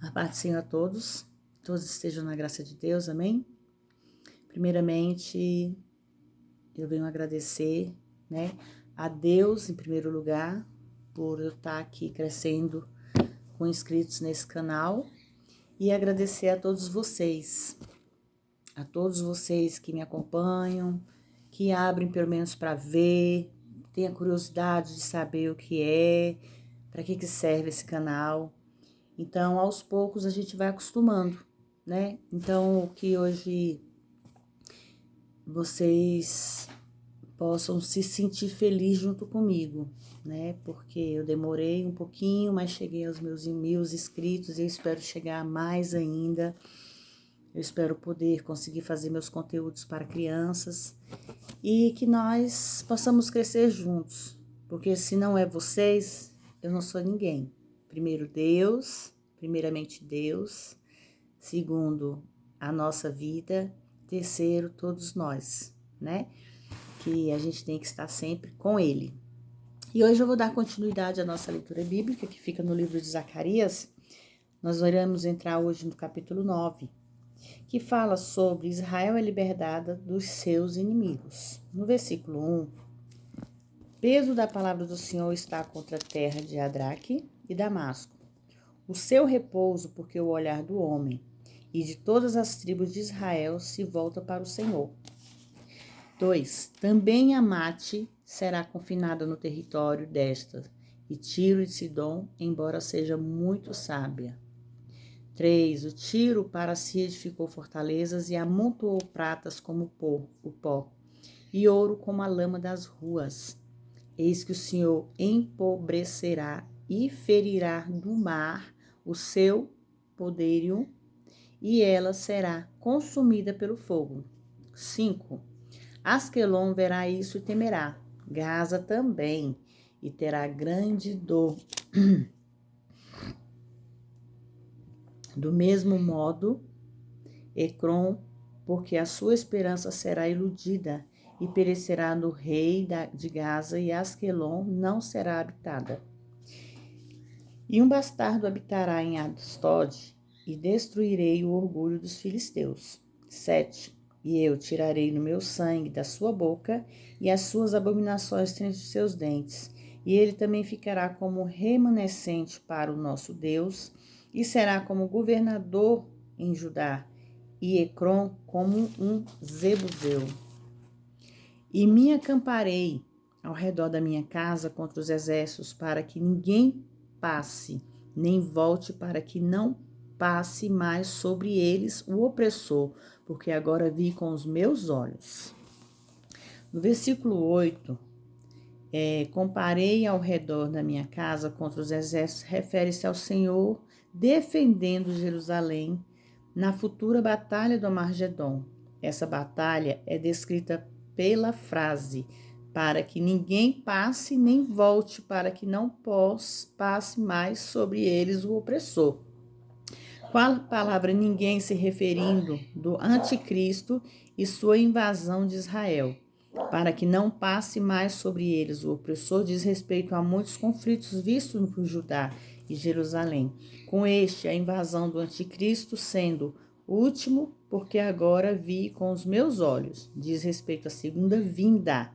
A paz do Senhor a todos estejam na graça de Deus, amém? Primeiramente, eu venho agradecer, a Deus, em primeiro lugar, por eu estar aqui crescendo com inscritos nesse canal e agradecer a todos vocês que me acompanham, que abrem pelo menos para ver, têm a curiosidade de saber o que é, para que serve esse canal. Então, aos poucos, a gente vai acostumando, né? Então, que hoje vocês possam se sentir felizes junto comigo, né? Porque eu demorei um pouquinho, mas cheguei aos meus 1.000 inscritos e eu espero chegar a mais ainda. Eu espero poder conseguir fazer meus conteúdos para crianças e que nós possamos crescer juntos, porque se não é vocês, eu não sou ninguém. Primeiramente Deus, segundo, a nossa vida, terceiro, todos nós, né? Que a gente tem que estar sempre com Ele. E hoje eu vou dar continuidade à nossa leitura bíblica, que fica no livro de Zacarias. Nós iremos entrar hoje no capítulo 9, que fala sobre Israel é libertada dos seus inimigos. No versículo 1, peso da palavra do Senhor está contra a terra de Adraque e Damasco. O seu repouso, porque o olhar do homem e de todas as tribos de Israel se volta para o Senhor. 2. Também Amate será confinada no território desta, e Tiro de Sidom, embora seja muito sábia. 3. O Tiro para si edificou fortalezas e amontoou pratas como o pó, e ouro como a lama das ruas. Eis que o Senhor empobrecerá e ferirá do mar o seu poderio, e ela será consumida pelo fogo. 5. Asquelon verá isso e temerá, Gaza também, e terá grande dor. Do mesmo modo, Ecrom, porque a sua esperança será iludida, e perecerá no rei de Gaza, e Asquelon não será habitada. E um bastardo habitará em Astod, e destruirei o orgulho dos filisteus. 7. E eu tirarei no meu sangue da sua boca, e as suas abominações entre os seus dentes. E ele também ficará como remanescente para o nosso Deus, e será como governador em Judá, e Ecrom como um zebuseu. E me acamparei ao redor da minha casa contra os exércitos, para que ninguém passe, nem volte, para que não passe mais sobre eles o opressor, porque agora vi com os meus olhos. No versículo 8, comparei ao redor da minha casa contra os exércitos, refere-se ao Senhor defendendo Jerusalém na futura batalha do Armagedon. Essa batalha é descrita pela frase, para que ninguém passe nem volte, para que não passe mais sobre eles o opressor. Qual a palavra ninguém se referindo do anticristo e sua invasão de Israel? Para que não passe mais sobre eles o opressor, diz respeito a muitos conflitos vistos por Judá e Jerusalém. Com este, a invasão do anticristo sendo último, porque agora vi com os meus olhos, diz respeito à segunda vinda,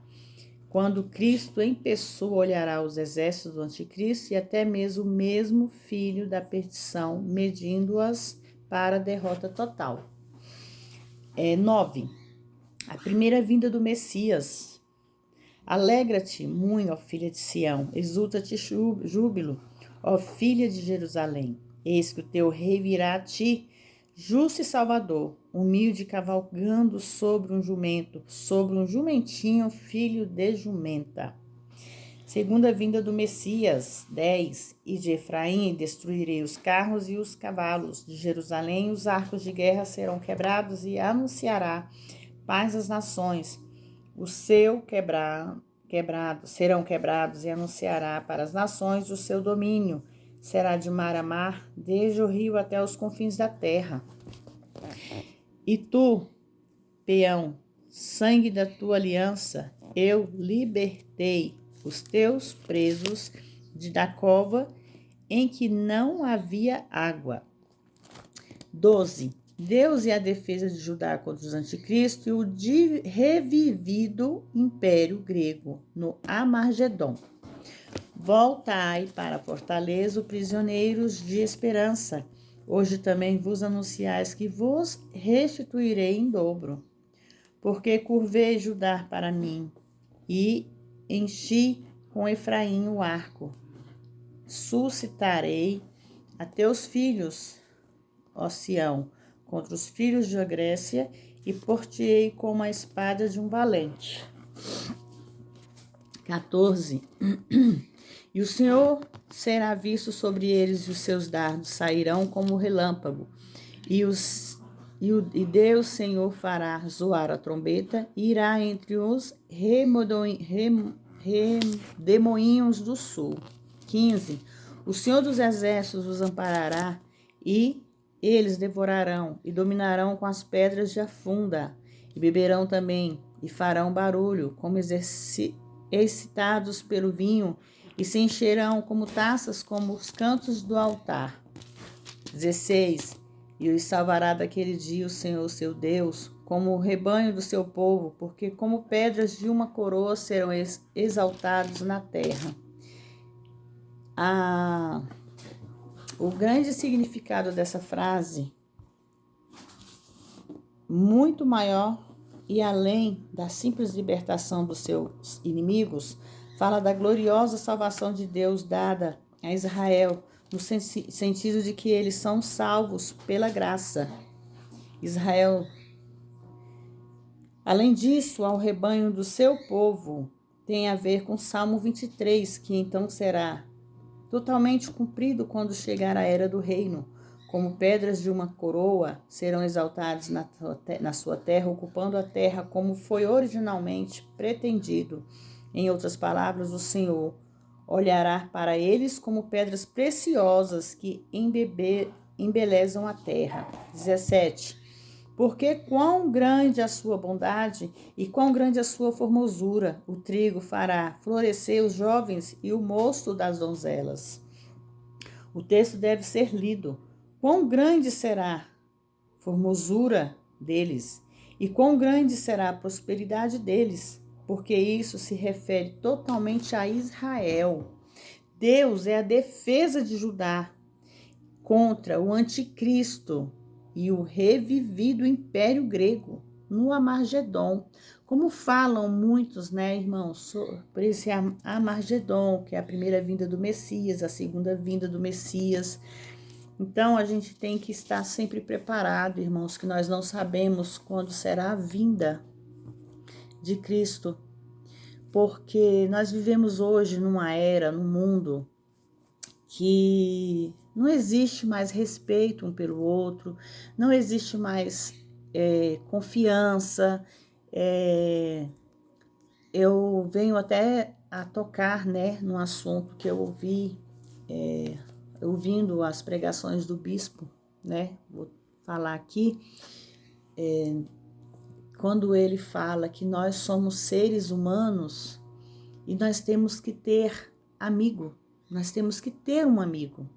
quando Cristo em pessoa olhará os exércitos do anticristo e até mesmo o mesmo filho da perdição, medindo-as para a derrota total. 9. A primeira vinda do Messias. Alegra-te muito, ó filha de Sião, exulta-te júbilo, ó filha de Jerusalém. Eis que o teu rei virá a ti, justo e salvador, humilde, cavalgando sobre um jumento, sobre um jumentinho, filho de jumenta. Segunda vinda do Messias. 10. E de Efraim destruirei os carros e os cavalos. De Jerusalém os arcos de guerra serão quebrados, e anunciará paz às nações. Os seus serão quebrados, e anunciará para as nações o seu domínio. Será de mar a mar, desde o rio até os confins da terra. E tu, peão, sangue da tua aliança, eu libertei os teus presos da cova em que não havia água. 12. Deus é a defesa de Judá contra os anticristos e o revivido império grego no Amargedon. Voltai para a fortaleza, prisioneiros de esperança. Hoje também vos anunciais que vos restituirei em dobro. Porque curvei Judá para mim e enchi com Efraim o arco. Suscitarei a teus filhos, ó Sião, contra os filhos da Grécia e por-te-ei como a espada de um valente. 14. E o Senhor será visto sobre eles e os seus dardos sairão como relâmpago. E Deus, Senhor, fará zoar a trombeta e irá entre os redemoinhos do sul. 15. O Senhor dos exércitos os amparará e eles devorarão e dominarão com as pedras de afunda e beberão também e farão barulho como excitados pelo vinho e se encherão como taças como os cantos do altar. 16. E os salvará daquele dia o Senhor seu Deus, como o rebanho do seu povo, porque como pedras de uma coroa serão exaltados na terra. O grande significado dessa frase, muito maior e além da simples libertação dos seus inimigos, fala da gloriosa salvação de Deus dada a Israel, no sentido de que eles são salvos pela graça. Israel, além disso, ao rebanho do seu povo, tem a ver com Salmo 23, que então será totalmente cumprido quando chegar a era do reino. Como pedras de uma coroa, serão exaltados na sua terra, ocupando a terra como foi originalmente pretendido. Em outras palavras, o Senhor olhará para eles como pedras preciosas que embelezam a terra. 17. Porque quão grande a sua bondade e quão grande a sua formosura, o trigo fará florescer os jovens e o mosto das donzelas. O texto deve ser lido. Quão grande será a formosura deles e quão grande será a prosperidade deles, porque isso se refere totalmente a Israel. Deus é a defesa de Judá contra o anticristo e o revivido império grego no Amargedon. Como falam muitos, né, irmãos, sobre esse Amargedon, que é a primeira vinda do Messias, a segunda vinda do Messias. Então, a gente tem que estar sempre preparado, irmãos, que nós não sabemos quando será a vinda de Cristo, porque nós vivemos hoje numa era, num mundo, que não existe mais respeito um pelo outro, não existe mais confiança. Eu venho até a tocar, né, num assunto que eu ouvi, ouvindo as pregações do bispo, né, vou falar aqui, quando ele fala que nós somos seres humanos e nós temos que ter amigo, nós temos que ter um amigo.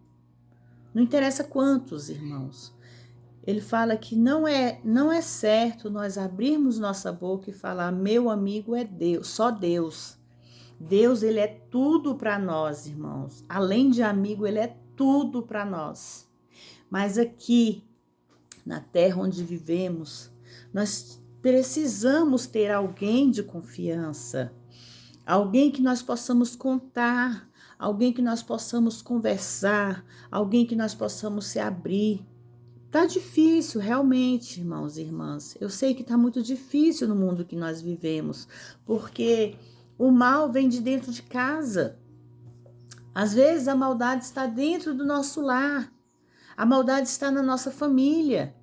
Não interessa quantos, irmãos. Ele fala que não é certo nós abrirmos nossa boca e falar, meu amigo é Deus, só Deus. Deus, ele é tudo para nós, irmãos. Além de amigo, ele é tudo para nós. Mas aqui, na terra onde vivemos, nós precisamos ter alguém de confiança, alguém que nós possamos contar, alguém que nós possamos conversar, alguém que nós possamos se abrir. Tá difícil, realmente, irmãos e irmãs. Eu sei que tá muito difícil no mundo que nós vivemos, porque o mal vem de dentro de casa. Às vezes a maldade está dentro do nosso lar, a maldade está na nossa família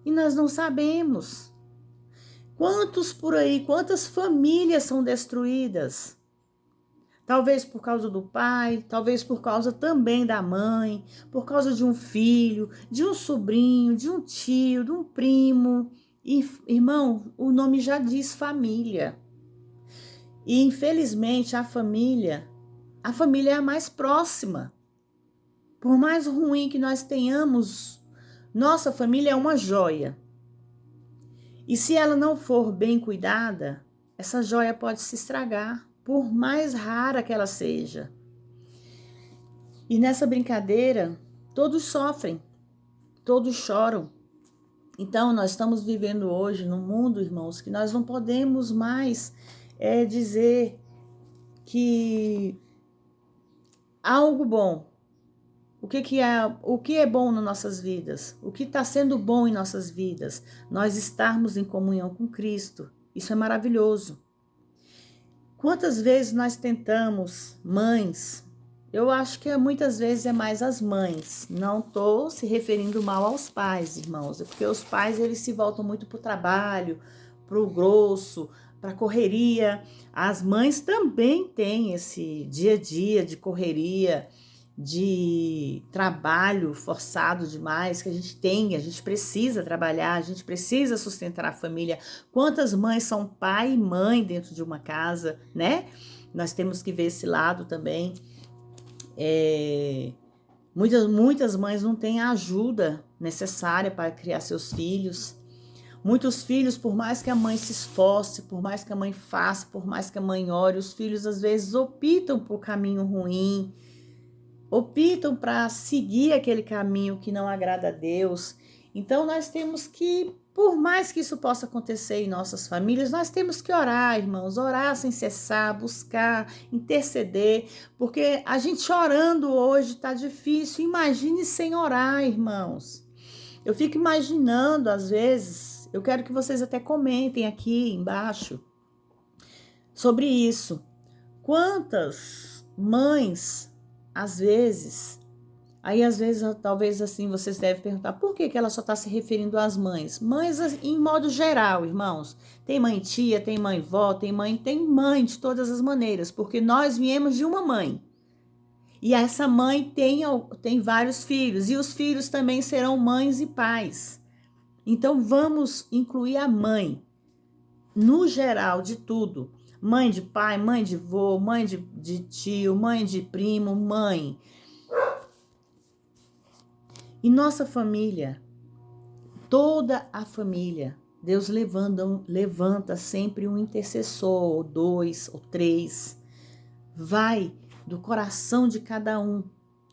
e nós não sabemos. Quantos por aí, quantas famílias são destruídas? Talvez por causa do pai, talvez por causa também da mãe, por causa de um filho, de um sobrinho, de um tio, de um primo. E, irmão, o nome já diz família. E infelizmente a família é a mais próxima. Por mais ruim que nós tenhamos Nossa família é uma joia. E se ela não for bem cuidada, essa joia pode se estragar, por mais rara que ela seja. E nessa brincadeira, todos sofrem, todos choram. Então, nós estamos vivendo hoje num mundo, irmãos, que nós não podemos mais dizer que algo bom. O que é bom nas nossas vidas? O que está sendo bom em nossas vidas? Nós estarmos em comunhão com Cristo. Isso é maravilhoso. Quantas vezes nós tentamos, mães, eu acho que muitas vezes é mais as mães, não estou se referindo mal aos pais, irmãos, é porque os pais eles se voltam muito para o trabalho, para o grosso, para a correria. As mães também têm esse dia a dia de correria, de trabalho forçado demais que a gente precisa trabalhar, a gente precisa sustentar a família. Quantas mães são pai e mãe dentro de uma casa, né? Nós temos que ver esse lado também. Muitas mães não têm a ajuda necessária para criar seus filhos. Muitos filhos, por mais que a mãe se esforce, por mais que a mãe faça, por mais que a mãe ore, os filhos às vezes optam por caminho ruim, optam para seguir aquele caminho que não agrada a Deus. Então nós temos que, por mais que isso possa acontecer em nossas famílias, nós temos que orar, irmãos, orar sem cessar, buscar, interceder, porque a gente orando hoje está difícil. Imagine sem orar, irmãos. Eu fico imaginando, às vezes, eu quero que vocês até comentem aqui embaixo sobre isso. Quantas mães, às vezes, talvez assim, vocês devem perguntar, por que ela só está se referindo às mães? Mães em modo geral, irmãos. Tem mãe tia, tem mãe vó, tem mãe de todas as maneiras, porque nós viemos de uma mãe. E essa mãe tem vários filhos, e os filhos também serão mães e pais. Então, vamos incluir a mãe, no geral, de tudo. Mãe de pai, mãe de vô, mãe de tio, mãe de primo, mãe. E nossa família, toda a família, Deus levanta sempre um intercessor, ou 2, ou 3. Vai do coração de cada um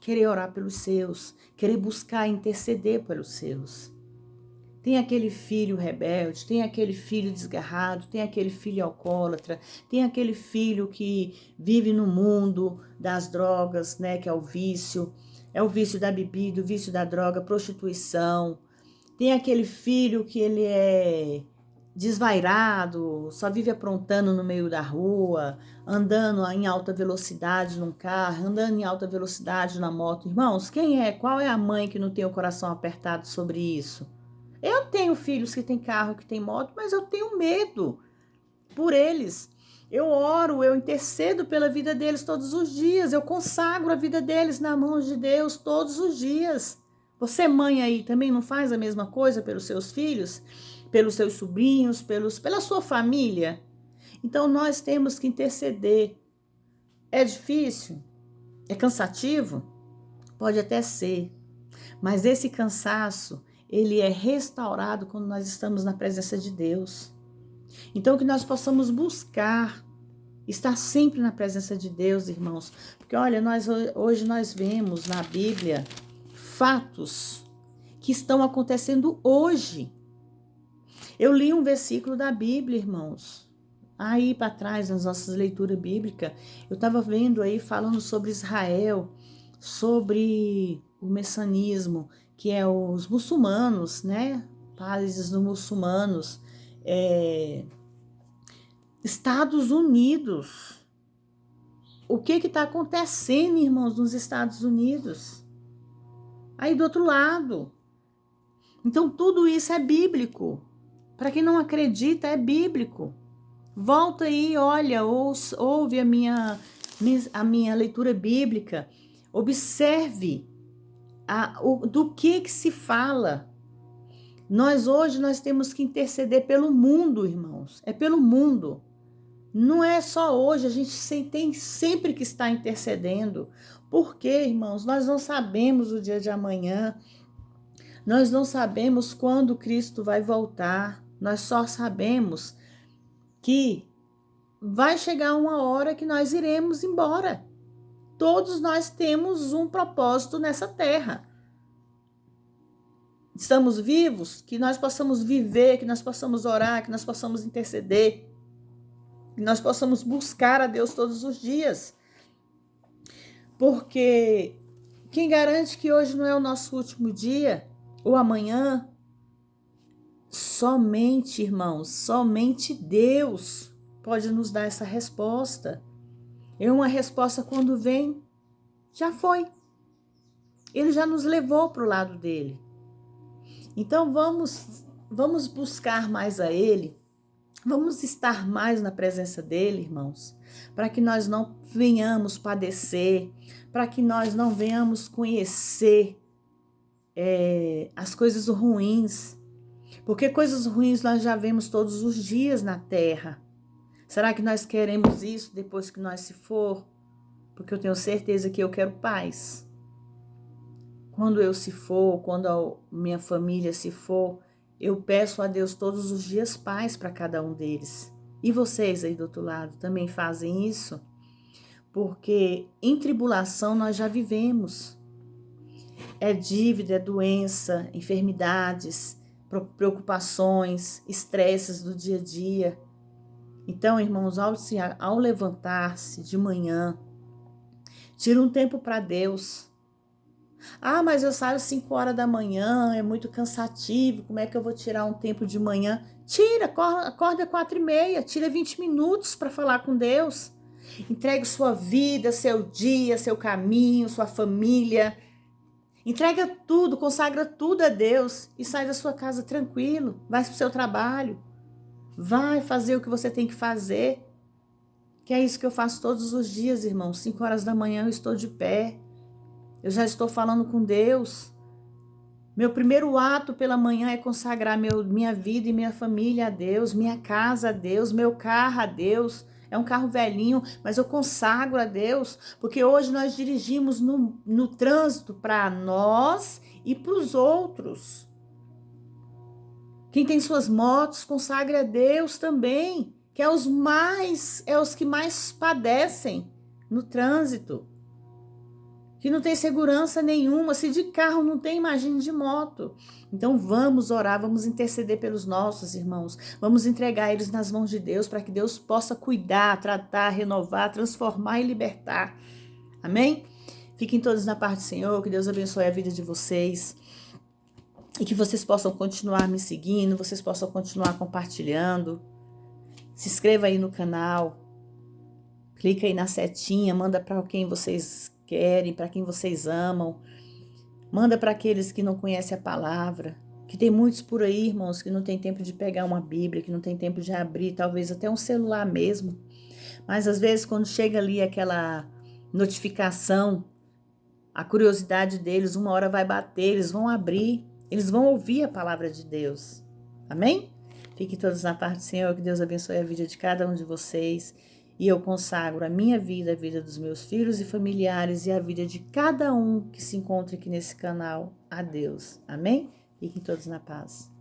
querer orar pelos seus, querer buscar interceder pelos seus. Tem aquele filho rebelde, tem aquele filho desgarrado, tem aquele filho alcoólatra, tem aquele filho que vive no mundo das drogas, né, que é o vício da bebida, o vício da droga, prostituição. Tem aquele filho que ele é desvairado, só vive aprontando no meio da rua, andando em alta velocidade num carro, andando em alta velocidade na moto. Irmãos, qual é a mãe que não tem o coração apertado sobre isso? Eu tenho filhos que têm carro, que têm moto, mas eu tenho medo por eles. Eu oro, eu intercedo pela vida deles todos os dias, eu consagro a vida deles nas mãos de Deus todos os dias. Você, mãe aí, também não faz a mesma coisa pelos seus filhos, pelos seus sobrinhos, pela sua família? Então nós temos que interceder. É difícil? É cansativo? Pode até ser, mas esse cansaço, ele é restaurado quando nós estamos na presença de Deus. Então, que nós possamos buscar estar sempre na presença de Deus, irmãos. Porque, olha, hoje nós vemos na Bíblia fatos que estão acontecendo hoje. Eu li um versículo da Bíblia, irmãos. Aí para trás, nas nossas leituras bíblicas, eu estava vendo aí falando sobre Israel, sobre o messianismo, que é os muçulmanos, né? Países dos muçulmanos, Estados Unidos. O que está acontecendo, irmãos, nos Estados Unidos? Aí do outro lado. Então, tudo isso é bíblico. Para quem não acredita, é bíblico. Volta aí, olha, ouve a minha leitura bíblica. Observe do que se fala. Hoje nós temos que interceder pelo mundo, irmãos. É pelo mundo. Não é só hoje, a gente tem sempre que estar intercedendo. Por quê, irmãos? Nós não sabemos o dia de amanhã. Nós não sabemos quando Cristo vai voltar. Nós só sabemos que vai chegar uma hora que nós iremos embora. Todos nós temos um propósito nessa terra. Estamos vivos, que nós possamos viver, que nós possamos orar, que nós possamos interceder, que nós possamos buscar a Deus todos os dias. Porque quem garante que hoje não é o nosso último dia, ou amanhã? Somente, irmãos, somente Deus pode nos dar essa resposta. É uma resposta quando vem, já foi. Ele já nos levou para o lado dele. Então vamos buscar mais a Ele, vamos estar mais na presença dele, irmãos, para que nós não venhamos padecer, para que nós não venhamos conhecer as coisas ruins, porque coisas ruins nós já vemos todos os dias na terra. Será que nós queremos isso depois que nós se for? Porque eu tenho certeza que eu quero paz. Quando eu se for, quando a minha família se for, eu peço a Deus todos os dias paz para cada um deles. E vocês aí do outro lado também fazem isso? Porque em tribulação nós já vivemos. É dívida, é doença, enfermidades, preocupações, estresses do dia a dia. Então, irmãos, ao levantar-se de manhã, tira um tempo para Deus. Ah, mas eu saio 5 horas da manhã, é muito cansativo, como é que eu vou tirar um tempo de manhã? Tira, acorda 4h30, tira 20 minutos para falar com Deus. Entregue sua vida, seu dia, seu caminho, sua família. Entrega tudo, consagra tudo a Deus e sai da sua casa tranquilo. Vai para o seu trabalho. Vai fazer o que você tem que fazer. Que é isso que eu faço todos os dias, irmãos. 5 horas da manhã eu estou de pé. Eu já estou falando com Deus. Meu primeiro ato pela manhã é consagrar minha vida e minha família a Deus, minha casa a Deus, meu carro a Deus. É um carro velhinho, mas eu consagro a Deus, porque hoje nós dirigimos no trânsito para nós e para os outros. Quem tem suas motos, consagre a Deus também, que é os que mais padecem no trânsito. Que não tem segurança nenhuma, se de carro não tem, imagine de moto. Então vamos orar, vamos interceder pelos nossos irmãos, vamos entregar eles nas mãos de Deus, para que Deus possa cuidar, tratar, renovar, transformar e libertar. Amém? Fiquem todos na paz do Senhor, que Deus abençoe a vida de vocês, e que vocês possam continuar me seguindo, vocês possam continuar compartilhando. Se inscreva aí no canal, clica aí na setinha, manda para quem vocês querem, para quem vocês amam. Manda para aqueles que não conhecem a palavra, que tem muitos por aí, irmãos, que não tem tempo de pegar uma Bíblia, que não tem tempo de abrir, talvez até um celular mesmo. Mas às vezes quando chega ali aquela notificação, a curiosidade deles, uma hora vai bater, eles vão abrir, eles vão ouvir a palavra de Deus. Amém? Fiquem todos na paz do Senhor, que Deus abençoe a vida de cada um de vocês. E eu consagro a minha vida, a vida dos meus filhos e familiares e a vida de cada um que se encontra aqui nesse canal a Deus. Amém? Fiquem todos na paz.